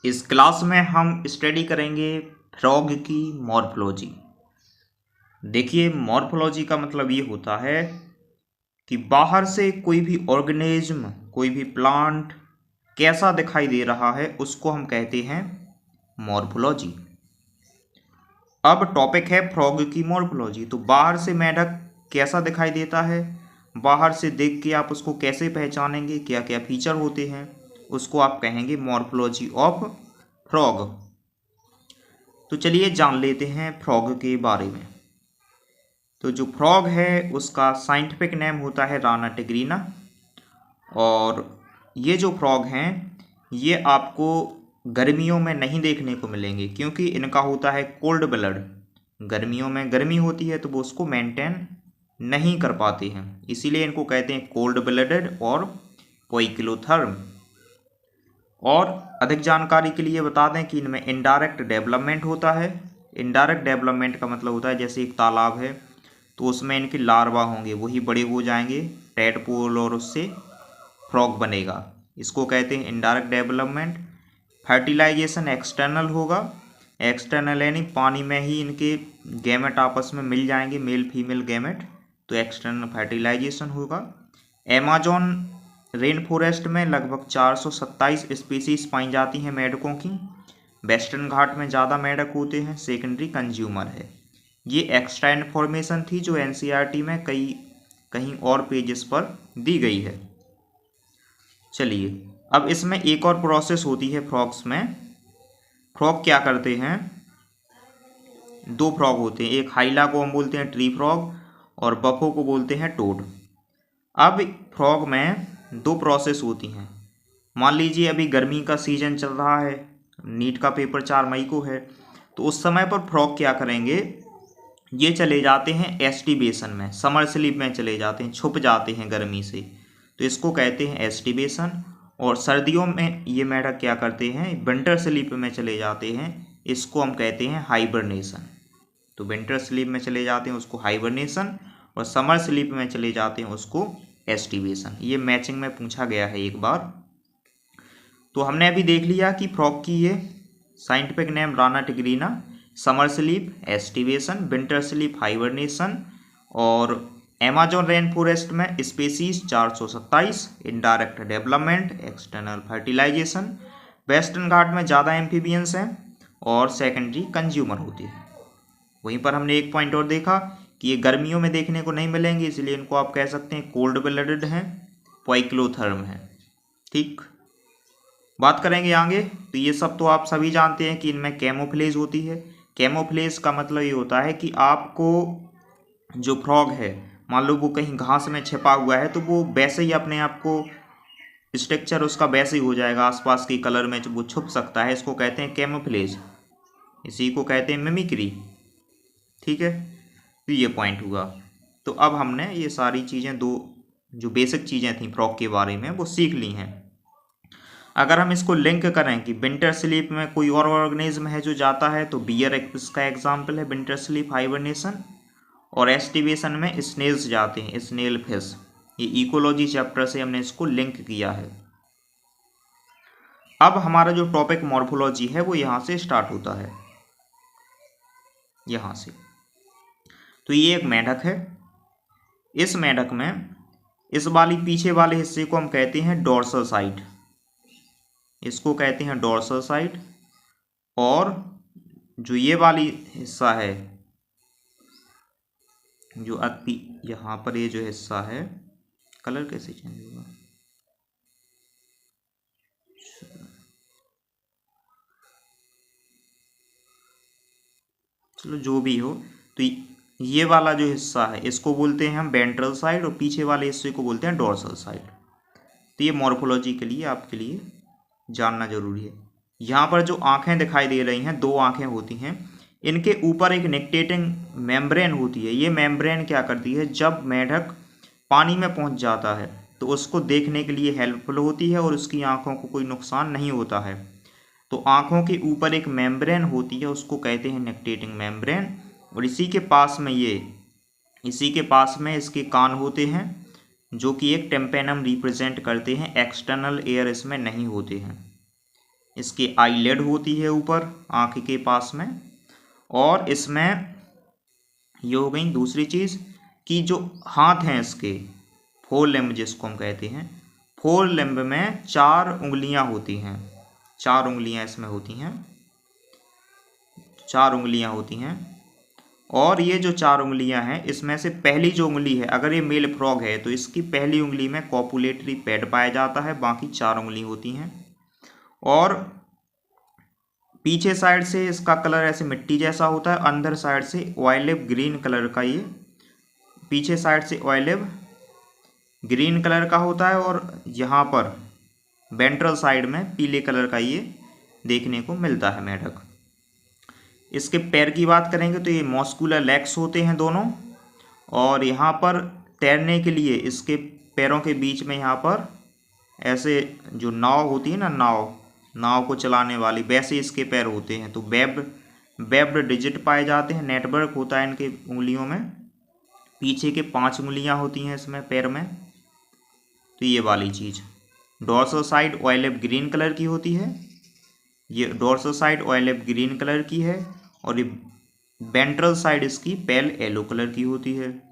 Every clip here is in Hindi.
इस क्लास में हम स्टडी करेंगे फ्रॉग की मॉर्फोलॉजी। देखिए, मॉर्फोलॉजी का मतलब ये होता है कि बाहर से कोई भी ऑर्गेनिज्म, कोई भी प्लांट कैसा दिखाई दे रहा है उसको हम कहते हैं मॉर्फोलॉजी। अब टॉपिक है फ्रॉग की मॉर्फोलॉजी। तो बाहर से मेंढक कैसा दिखाई देता है, बाहर से देख के आप उसको कैसे पहचानेंगे, क्या क्या फीचर होते हैं, उसको आप कहेंगे मॉर्फोलॉजी ऑफ फ्रॉग। तो चलिए जान लेते हैं फ्रॉग के बारे में। तो जो फ्रॉग है उसका साइंटिफिक नेम होता है राना टिग्रीना। और ये जो फ्रॉग हैं ये आपको गर्मियों में नहीं देखने को मिलेंगे, क्योंकि इनका होता है कोल्ड ब्लड। गर्मियों में गर्मी होती है तो वो उसको मेंटेन नहीं कर पाते हैं, इसीलिए इनको कहते हैं कोल्ड ब्लडेड और पोइकिलोथर्म। और अधिक जानकारी के लिए बता दें कि इनमें इनडायरेक्ट डेवलपमेंट होता है। इनडायरेक्ट डेवलपमेंट का मतलब होता है जैसे एक तालाब है तो उसमें इनके लार्वा होंगे, वही बड़े हो जाएंगे टैडपोल और उससे फ्रॉग बनेगा, इसको कहते हैं इनडायरेक्ट डेवलपमेंट। फर्टिलाइजेशन एक्सटर्नल होगा। एक्सटर्नल यानी पानी में ही इनके गैमेट आपस में मिल जाएंगे, मेल फीमेल गैमेट, तो एक्सटर्नल फर्टिलाइजेशन होगा। अमेज़न रेन फॉरेस्ट में लगभग 427 स्पीसीज पाई जाती हैं मेंढकों की। वेस्टर्न घाट में ज़्यादा मेंढक होते हैं, सेकेंडरी कंज्यूमर है। ये एक्स्ट्रा इन्फॉर्मेशन थी जो एनसीईआरटी में कहीं और पेजेस पर दी गई है। चलिए, अब इसमें एक और प्रोसेस होती है फ्रॉग्स में। फ्रॉग क्या करते हैं, दो फ्रॉग होते हैं, एक हाइला को हम बोलते हैं ट्री फ्रॉग और बफो को बोलते हैं टोड। अब फ्रॉग में दो प्रोसेस होती हैं। मान लीजिए अभी गर्मी का सीजन चल रहा है, नीट का पेपर 4 मई को है, तो उस समय पर फ्रॉग क्या करेंगे, ये चले जाते हैं एस्टिवेशन में, समर स्लीप में चले जाते हैं, छुप जाते हैं गर्मी से, तो इसको कहते हैं एस्टिवेशन। और सर्दियों में ये मेंढक क्या करते हैं, विंटर स्लीप में चले जाते हैं, इसको हम कहते हैं हाइबरनेशन। तो विंटर स्लीप में चले जाते हैं उसको हाइबरनेशन, और समर स्लीप में चले जाते हैं उसको एस्टिवेशन। ये मैचिंग में पूछा गया है एक बार। तो हमने अभी देख लिया कि फ्रॉग की ये scientific name Rana tigrina, summer sleep aestivation, winter sleep hibernation, और अमेज़न रेन फॉरेस्ट में species 427, indirect development, external fertilisation. Western Ghat में ज़्यादा एम्फीबियंस हैं और सेकेंडरी कंज्यूमर होते हैं। वहीं पर हमने एक पॉइंट और देखा कि ये गर्मियों में देखने को नहीं मिलेंगे, इसलिए इनको आप कह सकते हैं कोल्ड ब्लडेड हैं, पोइक्लोथर्म है। ठीक, बात करेंगे आगे। तो ये सब तो आप सभी जानते हैं कि इनमें कैमोफ्लेज होती है। कैमोफ्लेज का मतलब ये होता है कि आपको जो फ्रॉग है, मान लो वो कहीं घास में छिपा हुआ है, तो वो वैसे ही अपने आप को स्ट्रक्चर उसका वैसे ही हो जाएगा, आसपास के कलर में वो छुप सकता है, इसको कहते हैं कैमोफ्लेज, इसी को कहते हैं मिमिक्री। ठीक है, तो ये पॉइंट हुआ। तो अब हमने ये सारी चीज़ें, दो जो बेसिक चीज़ें थी फ्रॉग के बारे में, वो सीख ली हैं। अगर हम इसको लिंक करें कि विंटर स्लीप में कोई और ऑर्गेनिज्म है जो जाता है, तो बियर इसका एग्जाम्पल है, विंटर स्लीप हाइबरनेशन। और एस्टिवेशन में स्नेल्स जाते हैं, स्नेल फिश। ये इकोलॉजी चैप्टर से हमने इसको लिंक किया है। अब हमारा जो टॉपिक मॉर्फोलॉजी है वो यहाँ से स्टार्ट होता है, यहाँ से। तो ये एक मेंढक है। इस मेंढक में इस वाली पीछे वाले हिस्से को हम कहते हैं डोर्सल साइड, इसको कहते हैं डोर्सल साइड। और जो ये वाली हिस्सा है, जो अति यहाँ पर ये जो हिस्सा है, कलर कैसे चेंज होगा, चलो जो भी हो, तो ये वाला जो हिस्सा है इसको बोलते हैं हम वेंट्रल साइड, और पीछे वाले हिस्से को बोलते हैं डोर्सल साइड। तो ये मॉर्फोलॉजी के लिए आपके लिए जानना जरूरी है। यहाँ पर जो आँखें दिखाई दे रही हैं, दो आँखें होती हैं, इनके ऊपर एक निक्टेटिंग मेम्ब्रेन होती है। ये मेम्ब्रेन क्या करती है, जब मेंढक पानी में पहुँच जाता है तो उसको देखने के लिए हेल्पफुल होती है और उसकी आँखों को कोई नुकसान नहीं होता है। तो आँखों के ऊपर एक मेम्ब्रेन होती है, उसको कहते हैं निक्टेटिंग मेम्ब्रेन। और इसी के पास में इसके कान होते हैं, जो कि एक टेम्पेनम रिप्रेजेंट करते हैं, एक्सटर्नल एयर इसमें नहीं होते हैं। इसकी आईलेड होती है ऊपर आँख के पास में। और इसमें ये हो गई दूसरी चीज़ कि जो हाथ हैं इसके, फोर लिम्ब जिसको हम कहते हैं, फोर लिम्ब में 4 उंगलियां होती हैं। 4 उंगलियां इसमें होती हैं, 4 उंगलियां होती हैं। और ये जो 4 उंगलियां हैं इसमें से पहली जो उंगली है, अगर ये मेल फ्रॉग है तो इसकी पहली उंगली में कॉपुलेटरी पैड पाया जाता है, बाकी 4 उंगली होती हैं। और पीछे साइड से इसका कलर ऐसे मिट्टी जैसा होता है, अंदर साइड से ऑलिव ग्रीन कलर का, ये पीछे साइड से ऑलिव ग्रीन कलर का होता है और यहाँ पर वेंट्रल साइड में पीले कलर का ये देखने को मिलता है मेढक। इसके पैर की बात करेंगे तो ये मस्कुलर लेग्स होते हैं दोनों, और यहाँ पर तैरने के लिए इसके पैरों के बीच में यहाँ पर ऐसे जो नाव होती है ना, नाव को चलाने वाली, वैसे इसके पैर होते हैं। तो वेब्ड डिजिट पाए जाते हैं, नेटवर्क होता है इनके उंगलियों में। पीछे के 5 उंगलियां होती हैं इसमें पैर में। तो ये वाली चीज़ dorsal side olive green colour की होती है, ये dorsal side olive green colour की है, और ये वेंट्रल साइड इसकी पेल येलो कलर की होती है।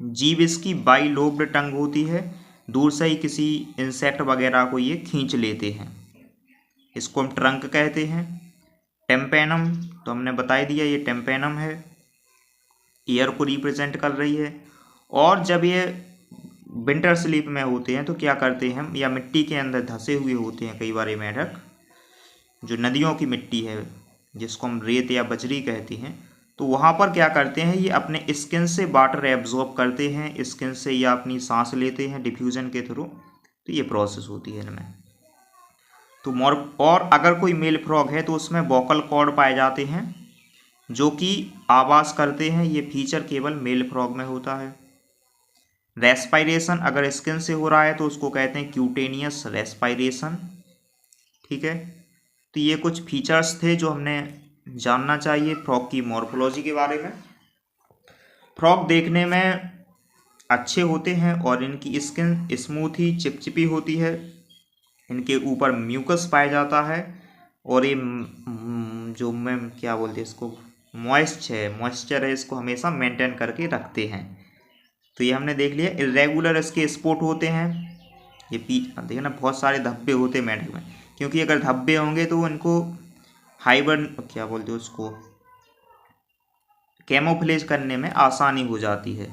जीभ इसकी बाई लोब्ड टंग होती है, दूर से ही किसी इंसेक्ट वगैरह को ये खींच लेते हैं, इसको हम ट्रंक कहते हैं। टेम्पेनम तो हमने बता ही दिया, ये टेम्पेनम है, ईयर को रिप्रेजेंट कर रही है। और जब ये विंटर स्लीप में होते हैं तो क्या करते हैं हम, या मिट्टी के अंदर धंसे हुए होते हैं कई बार ये मेढक, जो नदियों की मिट्टी है जिसको हम रेत या बजरी कहते हैं, तो वहाँ पर क्या करते हैं ये अपने स्किन से वाटर एब्जॉर्ब करते हैं, स्किन से या अपनी सांस लेते हैं डिफ्यूजन के थ्रू। तो ये प्रोसेस होती है इनमें। तो और अगर कोई मेल फ्रॉग है तो उसमें वोकल कॉर्ड पाए जाते हैं जो कि आवाज़ करते हैं, ये फीचर केवल मेल फ्रॉग में होता है। रेस्पायरेशन अगर स्किन से हो रहा है तो उसको कहते हैं क्यूटेनियस रेस्पायरेशन, ठीक है। तो ये कुछ फीचर्स थे जो हमने जानना चाहिए फ्रॉग की मॉर्फोलॉजी के बारे में। फ्रॉग देखने में अच्छे होते हैं और इनकी स्किन स्मूथ ही चिपचिपी होती है, इनके ऊपर म्यूकस पाया जाता है, और ये जो मैं क्या बोलते हैं इसको, मॉइस्चर है, इसको हमेशा मेंटेन करके रखते हैं। तो ये हमने देख लिया। इरेगुलर इसके स्पॉट होते हैं, ये देखिए ना बहुत सारे धब्बे होते हैं मेढक में, क्योंकि अगर धब्बे होंगे तो इनको क्या बोलते हैं उसको, कैमोफ्लेज करने में आसानी हो जाती है।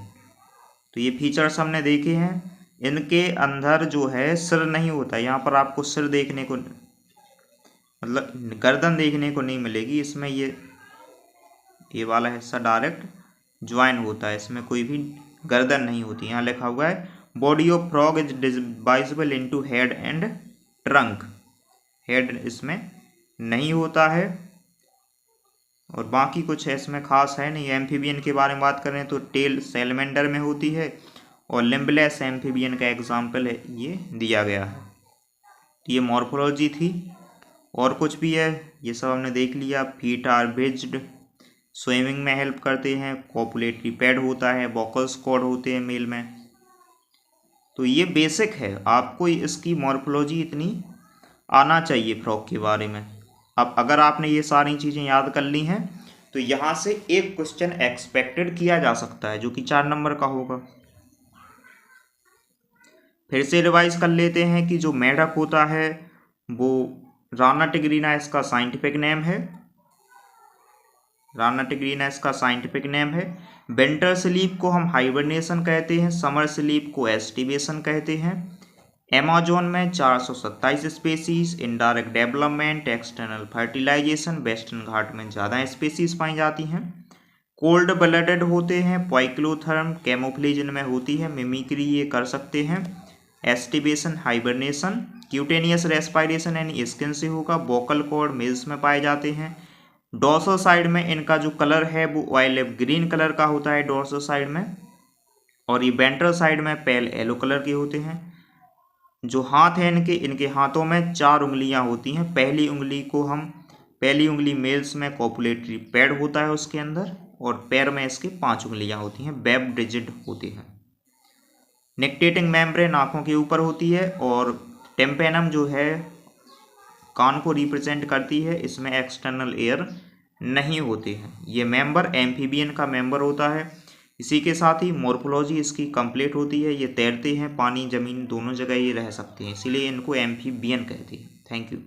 तो ये फीचर्स हमने देखे हैं। इनके अंदर जो है सिर नहीं होता, यहाँ पर आपको सिर देखने को, मतलब गर्दन देखने को नहीं मिलेगी इसमें। ये वाला हिस्सा डायरेक्ट ज्वाइन होता है, इसमें कोई भी गर्दन नहीं होती। यहाँ लिखा हुआ है body of frog is divisible into head and trunk, head इसमें नहीं होता है, और बाकी कुछ इसमें खास है नहीं। एम्फीबियन के बारे में बात करें तो टेल सैलमेंडर में होती है, और लिम्बलेस एम्फीबियन का एग्जाम्पल है ये दिया गया है। ये मॉर्फोलॉजी थी, और कुछ भी है ये सब हमने देख लिया। फीट आर ब्रिज्ड, स्विमिंग में हेल्प करते हैं, कॉपुलेटरी पैड होता है, वोकल्स कॉर्ड होते हैं मेल में। तो ये बेसिक है, आपको इसकी मॉर्फोलॉजी इतनी आना चाहिए फ्रॉग के बारे में। अब अगर आपने ये सारी चीज़ें याद कर ली हैं तो यहाँ से एक क्वेश्चन एक्सपेक्टेड किया जा सकता है जो कि 4 नंबर का होगा। फिर से रिवाइज कर लेते हैं कि जो मेढक होता है वो राना टिग्रीना इसका साइंटिफिक नेम है, राना टिग्रीना इसका साइंटिफिक नेम है। विंटर स्लीप को हम हाइबरनेशन कहते हैं, समर स्लीप को एस्टिवेशन कहते हैं। अमेज़न में 427 species, indirect development, external fertilisation, western Ghat में ज़्यादा स्पीसीज पाई जाती हैं। कोल्ड ब्लडेड होते हैं, पॉइक्लोथर्म, कैमोफ्लेज इनमें होती है, मिमिक्री ये कर सकते हैं, एस्टिवेशन हाइबरनेशन, क्यूटेनियस रेस्पायरेशन यानी स्किन से होगा, वोकल कॉर्ड मेल्स में पाए जाते हैं। डोर्सल साइड में इनका जो कलर है वो ऑलिव ग्रीन कलर का होता है डोर्सल साइड में, और ये वेंट्रल साइड में पेल येलो कलर के होते हैं। जो हाथ हैं इनके हाथों में 4 उंगलियां होती हैं। पहली उंगली मेल्स में कॉपुलेटरी पैड होता है उसके अंदर, और पैर में इसके 5 उंगलियां होती हैं, वेब डिजिट होती हैं। निक्टेटिंग मेम्ब्रेन आँखों के ऊपर होती है, और टेम्पेनम जो है कान को रिप्रेजेंट करती है, इसमें एक्सटर्नल एयर नहीं होते हैं। ये मेंबर एम्फीबियन का मेंबर होता है। इसी के साथ ही मॉर्फोलॉजी इसकी कंप्लीट होती है। ये तैरते हैं, पानी जमीन दोनों जगह ये रह सकते हैं, इसीलिए इनको एम्फीबियन कहते हैं। Thank you.